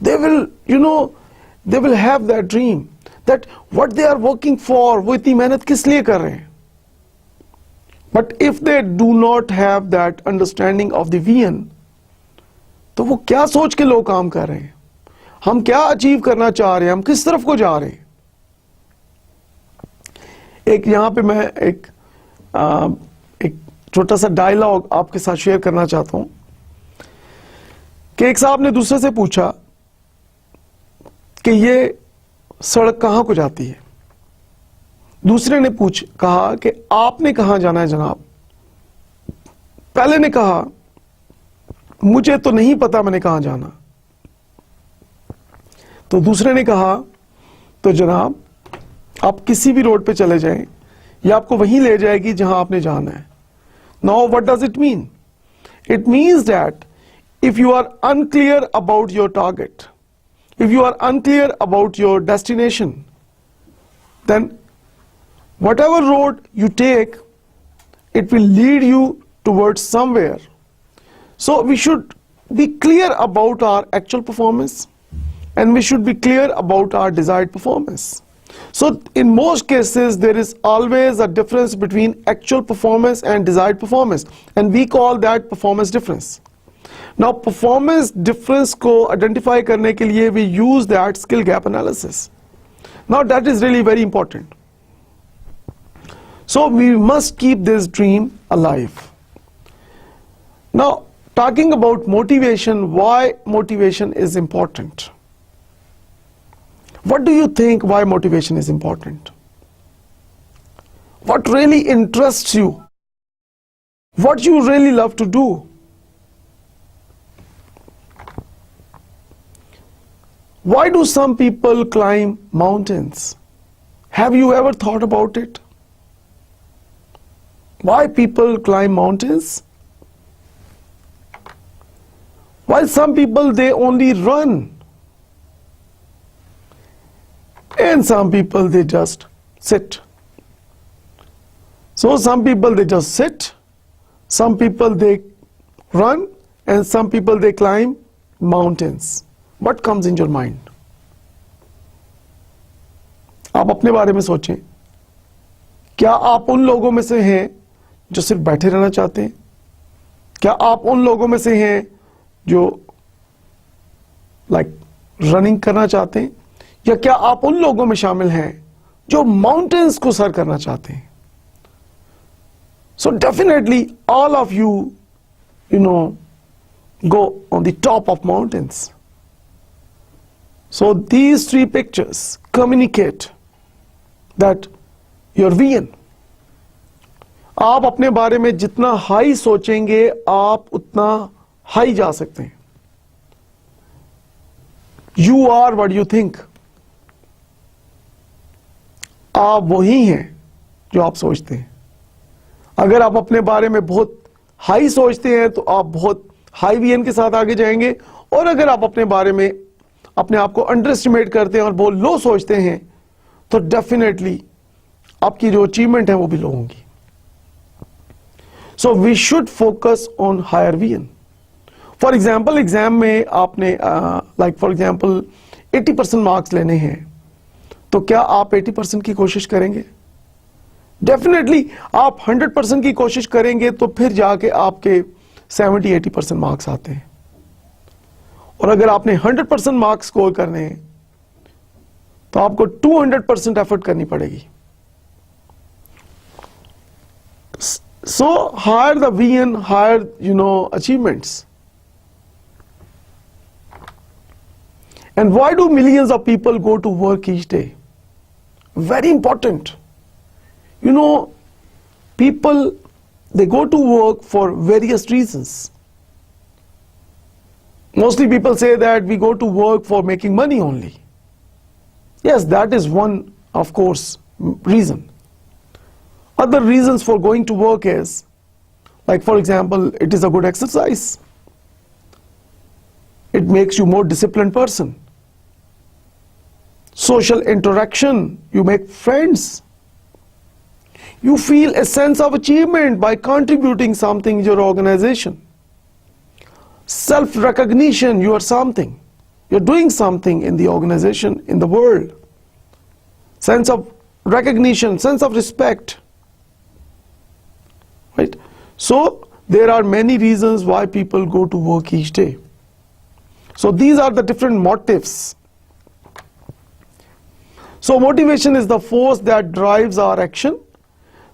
they will, they will have that dream that what they are working for, वो इतनी मेहनत किस लिए कर रहे हैं. But if they do not have that understanding of the vision, तो वो क्या सोच के लोग काम कर रहे हैं, हम क्या अचीव करना चाह रहे हैं, हम किस तरफ को जा रहे हैं. एक यहां पे मैं एक छोटा सा डायलॉग आपके साथ शेयर करना चाहता हूं कि एक साहब ने दूसरे से पूछा कि ये सड़क कहां को जाती है. दूसरे ने कहा कि आपने कहां जाना है जनाब. पहले ने कहा मुझे तो नहीं पता मैंने कहां जाना. तो दूसरे ने कहा तो जनाब आप किसी भी रोड पे चले जाएं, ये आपको वहीं ले जाएगी जहां आपने जाना है. Now what does it mean? It means that if you are unclear about your target, if you are unclear about your destination, then whatever road you take, it will lead you towards somewhere. So we should be clear about our actual performance, and we should be clear about our desired performance. So in most cases there is always a difference between actual performance and desired performance, and we call that performance difference. Now performance difference को identify करने के लिए we use that skill gap analysis. Now that is really very important. So we must keep this dream alive. Now talking about motivation, why motivation is important? What do you think why motivation is important? What really interests you? What you really love to do? Why do some people climb mountains? Have you ever thought about it? Why people climb mountains? While some people they only run, and some people they just sit. So some people they just sit, some people they run, and some people they climb mountains. What comes in your mind? आप अपने बारे में सोचें. क्या आप उन लोगों में से हैं जो सिर्फ बैठे रहना चाहते हैं? क्या आप उन लोगों में से हैं जो रनिंग करना चाहते हैं? या क्या आप उन लोगों में शामिल हैं जो माउंटेन्स को सर करना चाहते हैं? So definitely all of you, go on the top of mountains. So these three pictures communicate that your vision. आप अपने बारे में जितना हाई सोचेंगे आप उतना हाई जा सकते हैं. You are what you think. आप वही हैं जो आप सोचते हैं. अगर आप अपने बारे में बहुत हाई सोचते हैं तो आप बहुत हाई विजन के साथ आगे जाएंगे, और अगर आप अपने बारे में अपने आप को अंडर एस्टिमेट करते हैं और बहुत लो सोचते हैं तो डेफिनेटली आपकी जो अचीवमेंट है वो भी लो होंगी. So we should focus on higher vision. For example exam में आपने फॉर एग्जाम्पल 80% मार्क्स लेने हैं, तो क्या आप 80% की कोशिश करेंगे? डेफिनेटली आप 100% की कोशिश करेंगे तो फिर जाके आपके 70-80% मार्क्स आते हैं. और अगर आपने 100% मार्क्स स्कोर करने हैं तो आपको 200% एफर्ट करनी पड़ेगी. So higher the vision, higher achievements. And why do millions of people go to work each day? Very important. People, they go to work for various reasons. Mostly people say that we go to work for making money only. Yes, that is one, of course, reason. Other reasons for going to work is, like for example, it is a good exercise. It makes you more disciplined person. Social interaction, you make friends. You feel a sense of achievement by contributing something in your organization. Self-recognition, you are something. You're doing something in the organization, in the world. Sense of recognition, sense of respect. Right? So there are many reasons why people go to work each day. So these are the different motives. So motivation is the force that drives our action.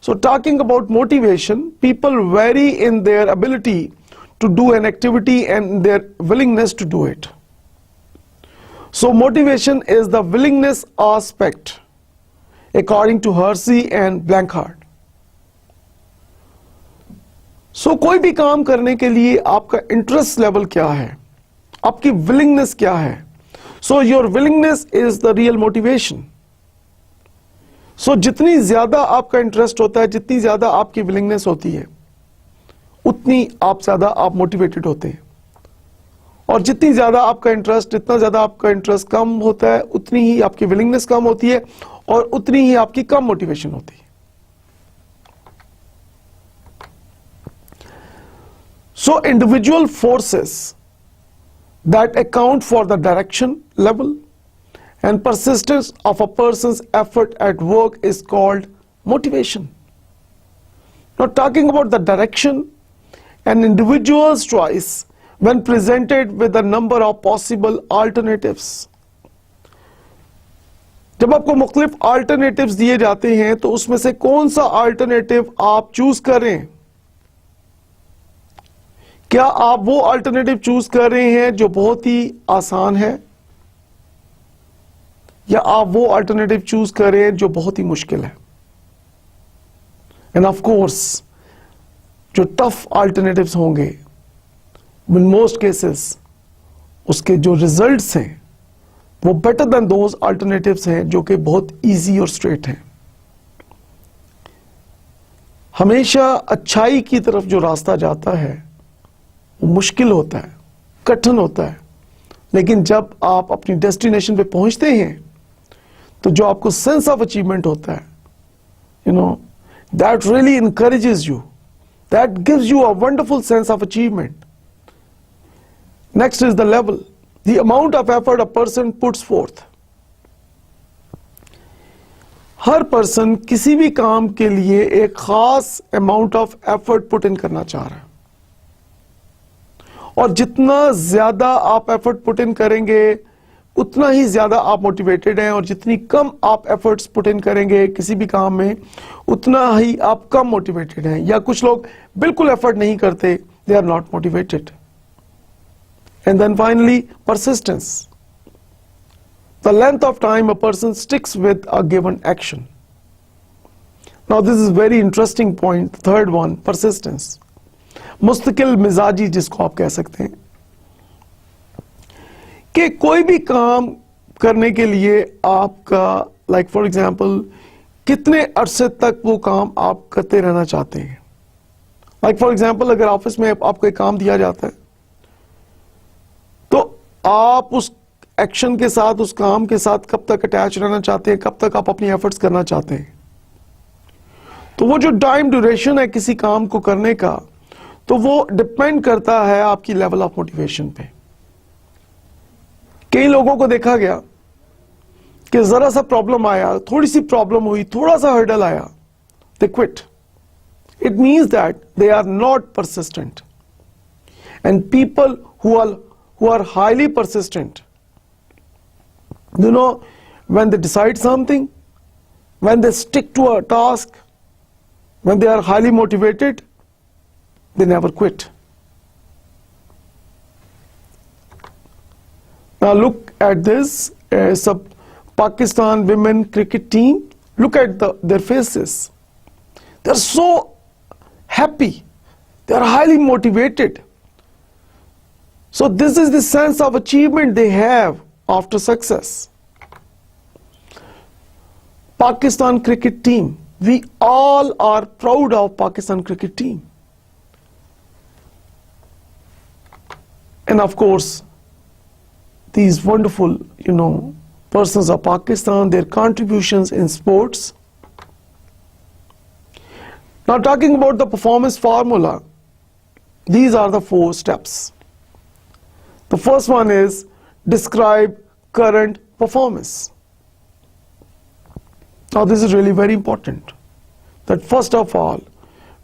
So talking about motivation, people vary in their ability to do an activity and their willingness to do it. So motivation is the willingness aspect, according to Hersey and Blanchard. So कोई भी काम करने के लिए आपका interest level क्या है, आपकी willingness क्या है. So your willingness is the real motivation. So जितनी ज्यादा आपका इंटरेस्ट होता है, जितनी ज्यादा आपकी willingness होती है, उतनी आप ज्यादा आप मोटिवेटेड होते हैं. और जितनी ज्यादा आपका इंटरेस्ट, जितना ज्यादा आपका इंटरेस्ट कम होता है, उतनी ही आपकी विलिंगनेस कम होती है और उतनी ही आपकी कम मोटिवेशन होती है. So individual forces that account for the direction, level and persistence of a person's effort at work is called motivation. Now talking about the direction, an individual's choice when presented with a number of possible alternatives. जब आपको मुख्तलिफ alternatives दिए जाते हैं तो उसमें से कौन सा alternative आप चूज करें. क्या आप वो alternative चूज कर रहे हैं जो बहुत ही आसान है, या आप वो alternative चूज कर रहे हैं जो बहुत ही मुश्किल है. And of course जो tough alternatives होंगे, in most cases उसके जो results हैं वो better than those alternatives हैं जो कि बहुत easy और straight हैं. हमेशा अच्छाई की तरफ जो रास्ता जाता है वो मुश्किल होता है, कठिन होता है, लेकिन जब आप अपनी डेस्टिनेशन पे पहुंचते हैं तो जो आपको सेंस ऑफ अचीवमेंट होता है, that really encourages you, that gives you a wonderful sense of achievement. Next is the level, the amount of effort a person puts forth. Her person किसी भी काम के लिए एक खास amount of effort put in करना चाह रहा है, और जितना ज्यादा आप एफर्ट पुट इन करेंगे उतना ही ज्यादा आप मोटिवेटेड हैं, और जितनी कम आप एफर्ट्स पुट इन करेंगे किसी भी काम में उतना ही आप कम मोटिवेटेड हैं. या कुछ लोग बिल्कुल एफर्ट नहीं करते, they are not motivated. And then finally, persistence. The length of time a person sticks with a given action. Now this is very interesting point, the third one, persistence. मुस्तकिल मिजाजी जिसको आप कह सकते हैं, कि कोई भी काम करने के लिए आपका, like for example, कितने अरसे तक वो काम आप करते रहना चाहते हैं. Like for example, अगर ऑफिस में आपको एक काम दिया जाता है तो आप उस एक्शन के साथ, उस काम के साथ कब तक अटैच रहना चाहते हैं, कब तक आप अपनी एफर्ट्स करना चाहते हैं. तो वो जो टाइम ड्यूरेशन है किसी काम को करने का, तो वो डिपेंड करता है आपकी लेवल ऑफ मोटिवेशन पे. कई लोगों को देखा गया कि जरा सा प्रॉब्लम आया, थोड़ी सी प्रॉब्लम हुई, थोड़ा सा हर्डल आया, they quit. It means that they are not persistent. And people who are highly persistent, when they decide something, when they stick to a task, when they are highly motivated, they never quit. Now look at this, sub Pakistan women cricket team. Look at their faces. They are so happy, they are highly motivated. So this is the sense of achievement they have after success. Pakistan cricket team. We all are proud of Pakistan cricket team. And of course, these wonderful, persons of Pakistan, their contributions in sports. Now talking about the performance formula, these are the 4 steps. The first one is describe current performance. Now this is really very important, that first of all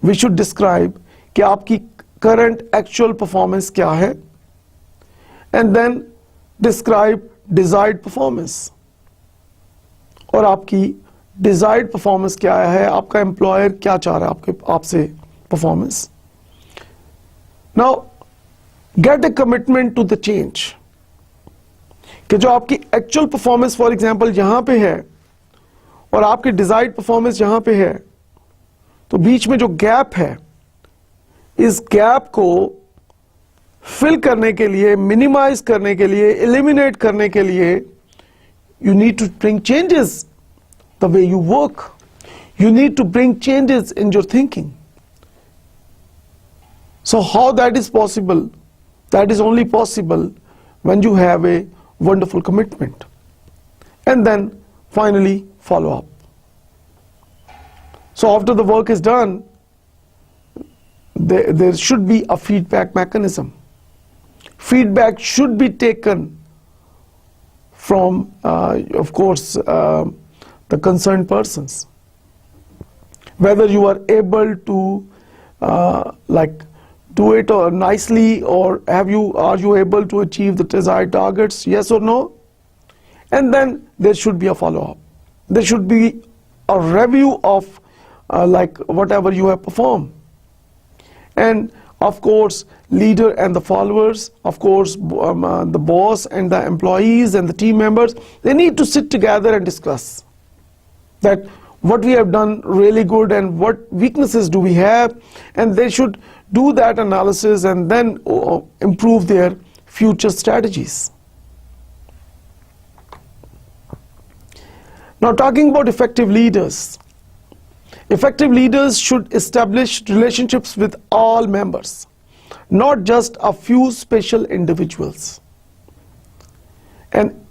we should describe कि आपकी current actual performance क्या है, and then describe desired performance. और आपकी desired performance क्या है, आपका employer क्या चाह रहा है आपसे performance. Now get a commitment to the change. कि जो आपकी actual performance for example यहाँ पे है और आपकी desired performance यहाँ पे है, तो बीच में जो gap है, इस gap को fill करने के लिए, minimize करने के लिए, eliminate करने के लिए, you need to bring changes the way you work. You need to bring changes in your thinking. So how that is possible? That is only possible when you have a wonderful commitment. And then finally follow up. So after the work is done, there should be a feedback mechanism. Feedback should be taken from, of course, the concerned persons. Whether you are able to do it or nicely, or are you able to achieve the desired targets, yes or no? And then there should be a follow-up. There should be a review of whatever you have performed. And of course, leader and the followers, of course, the boss and the employees and the team members, they need to sit together and discuss that what we have done really good and what weaknesses do we have, and they should do that analysis and then improve their future strategies. Now talking about effective leaders. Effective leaders should establish relationships with all members, not just a few special individuals. And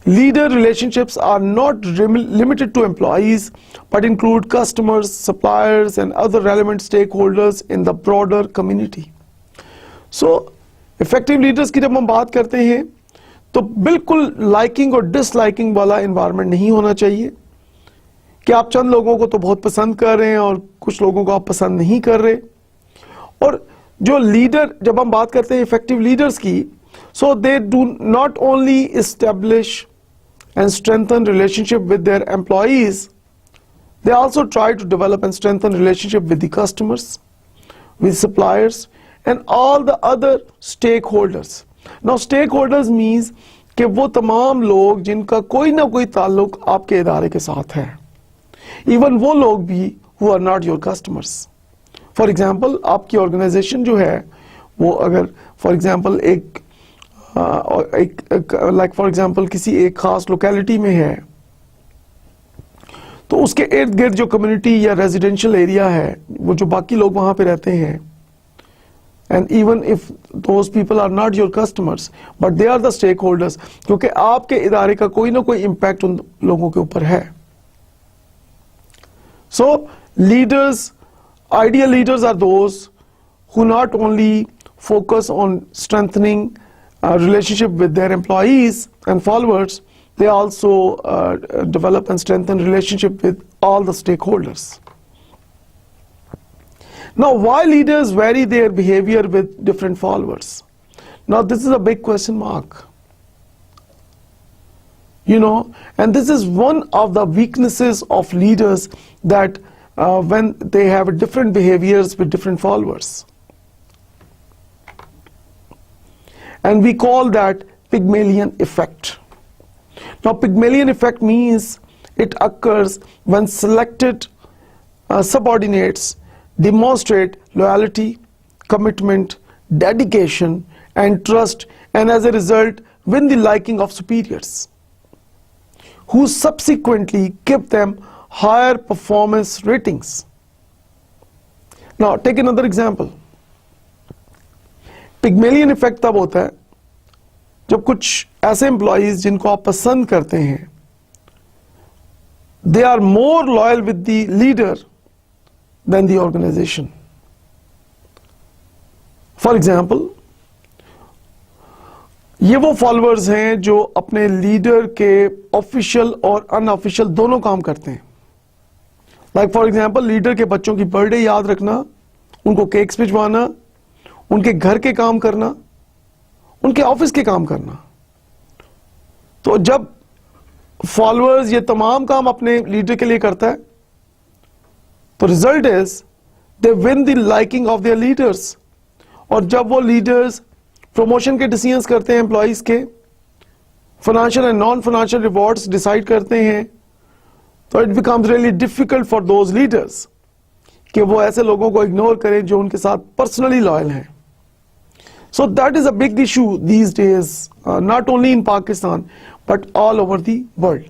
leader relationships are not limited to employees, but include customers, suppliers, and other relevant stakeholders in the broader community. So, effective leaders की जब हम बात करते हैं, तो बिल्कुल liking और disliking वाला environment नहीं होना चाहिए कि आप चंद लोगों को तो बहुत पसंद कर रहे हैं और कुछ लोगों को आप पसंद नहीं कर रहे. और जो लीडर, जब हम बात करते हैं इफेक्टिव लीडर्स की, so they do not only establish and strengthen relationship with their employees, they also try to develop and strengthen relationship with the customers, with suppliers, and all the other stakeholders. Now stakeholders means कि वो तमाम लोग जिनका कोई ना कोई ताल्लुक आपके इदारे के साथ है, even वो लोग भी who are not your customers. For example, आपकी organization जो है वो अगर for example like for example किसी एक खास locality में है, तो उसके इर्द गिर्द जो community या residential area है, वो जो बाकी लोग वहाँ पे रहते हैं, and even if those people are not your customers, but they are the stakeholders, क्योंकि आपके इदारे का कोई ना कोई impact उन लोगों के ऊपर है. So leaders, ideal leaders are those who not only focus on strengthening relationship with their employees and followers, they also develop and strengthen relationship with all the stakeholders. Now, why leaders vary their behavior with different followers? Now, this is a big question mark. And this is one of the weaknesses of leaders, that when they have different behaviors with different followers. And we call that Pygmalion effect. Now, Pygmalion effect means it occurs when selected subordinates demonstrate loyalty, commitment, dedication, and trust, and as a result win the liking of superiors, who subsequently give them higher performance ratings. Now, take another example. Pygmalion effect तब होता है जब कुछ ऐसे employees जिनको आप पसंद करते हैं, they are more loyal with the leader than the organization. For example, ये वो फॉलोअर्स हैं जो अपने लीडर के ऑफिशियल और अनऑफिशियल दोनों काम करते हैं. लाइक फॉर एग्जाम्पल, लीडर के बच्चों की बर्थडे याद रखना, उनको केक्स भिजवाना, उनके घर के काम करना, उनके ऑफिस के काम करना. तो जब फॉलोअर्स ये तमाम काम अपने लीडर के लिए करता है, तो result is they win the liking of their leaders. और जब वो लीडर्स प्रमोशन के डिसीजंस करते हैं, एम्प्लॉइज के financial and non financial rewards decide करते हैं, तो it becomes really difficult for those leaders कि वो ऐसे लोगों को इग्नोर करें जो उनके साथ पर्सनली लॉयल हैं. So that is a big issue these days, not only in Pakistan, but all over the world.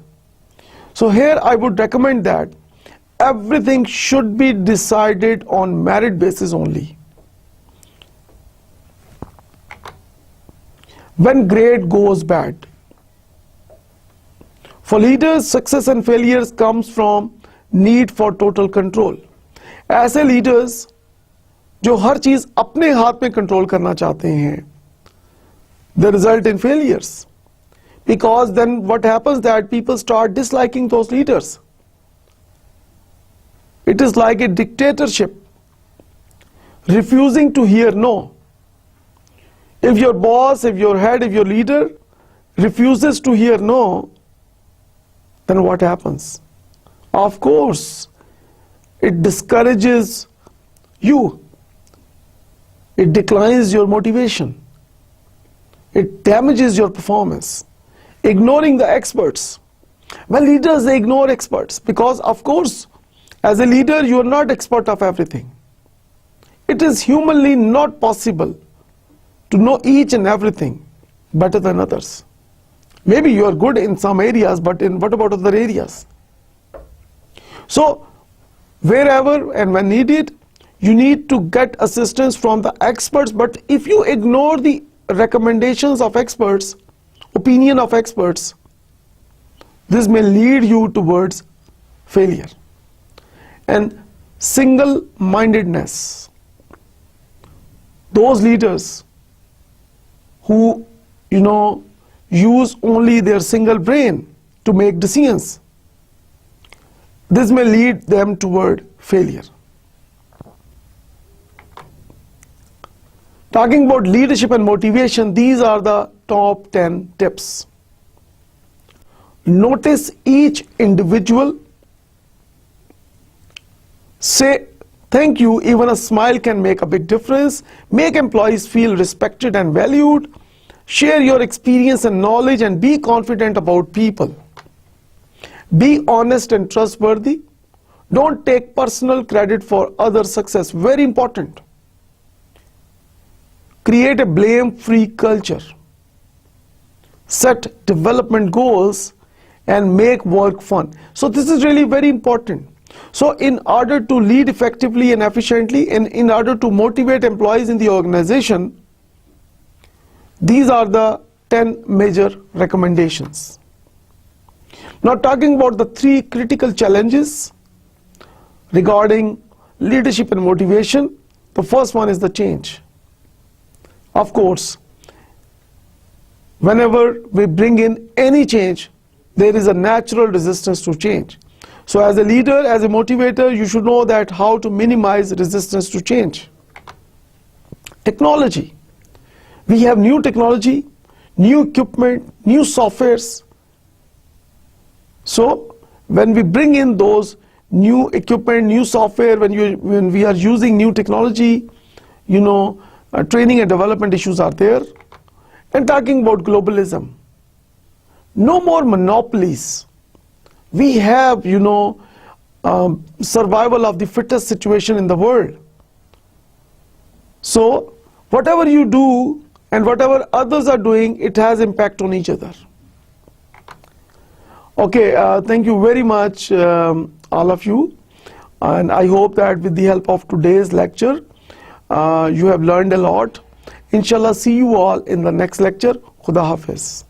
So here I would recommend that everything should be decided on merit basis only. When grade goes bad, for leaders, success and failures comes from need for total control. ऐसे leaders जो हर चीज अपने हाथ में control करना चाहते हैं, they result in failures, because then what happens that people start disliking those leaders. It is like a dictatorship, refusing to hear no. If your boss, if your head, if your leader refuses to hear no, then what happens? Of course, it discourages you. It declines your motivation. It damages your performance. Ignoring the experts. Well, leaders, they ignore experts because, of course, as a leader, you are not expert of everything. It is humanly not possible to know each and everything better than others. Maybe you are good in some areas, but in what about other areas? So, wherever and when needed, you need to get assistance from the experts. But if you ignore the recommendations of experts, opinion of experts, this may lead you towards failure. And single-mindedness. Those leaders who, use only their single brain to make decisions, this may lead them toward failure. Talking about leadership and motivation, these are the top 10 tips. Notice each individual. Say thank you. Even a smile can make a big difference. Make employees feel respected and valued. Share your experience and knowledge and be confident about people. Be honest and trustworthy. Don't take personal credit for other success. Very important. Create a blame-free culture. Set development goals and make work fun. So this is really very important. So in order to lead effectively and efficiently, and in order to motivate employees in the organization, these are the 10 major recommendations. Now, talking about the 3 critical challenges regarding leadership and motivation, the first one is the change. Of course, whenever we bring in any change, there is a natural resistance to change. So as a leader, as a motivator, you should know that how to minimize resistance to change. Technology. We have new technology, new equipment, new softwares. So when we bring in those new equipment, new software, when we are using new technology, training and development issues are there. And talking about globalism, no more monopolies. We have, survival of the fittest situation in the world. So whatever you do and whatever others are doing, it has impact on each other. Okay, thank you very much. all of you, and I hope that with the help of today's lecture, you have learned a lot. Inshallah, see you all in the next lecture. Khuda Hafiz.